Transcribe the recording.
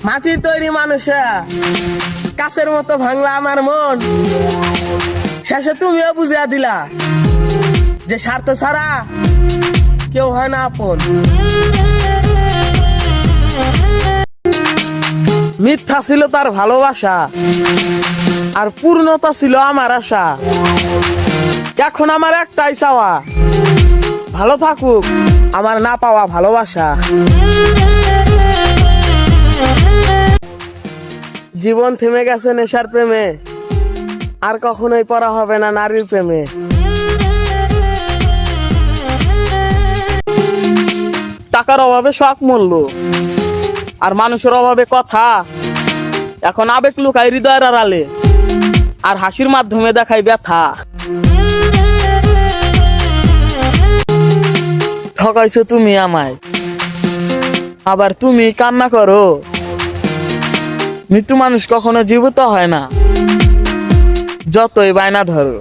মাটির তৈরি মানুষে কাছের মতো ভাঙলা আমার মন। শেষে তুমিও বুঝিয়া দিলা যে স্বার্থ ছাড়া কেউ হয় না আপন। মিথ্যা ছিল তার ভালোবাসা, আর পূর্ণতা ছিল আমার আশা। এখন আমার একটাই চাওয়া, ভালো থাকুক আমার না পাওয়া ভালোবাসা। জীবন থেমে গেছে নেশার প্রেমে, আর কখনোই পড়া হবে না নারীর প্রেমে। টাকার অভাবে শখ মরল, আর মানুষের অভাবে কথা। এখন আবেগ লুকাই হৃদয়ের আড়ালে, আর হাসির মাধ্যমে দেখাই ব্যথা। ঠকাইছো তুমি আমায়, আবার তুমি কান্না করো। মৃত্যু মানুষ কখনো জীবিত হয় না, যতই বায়না ধরো।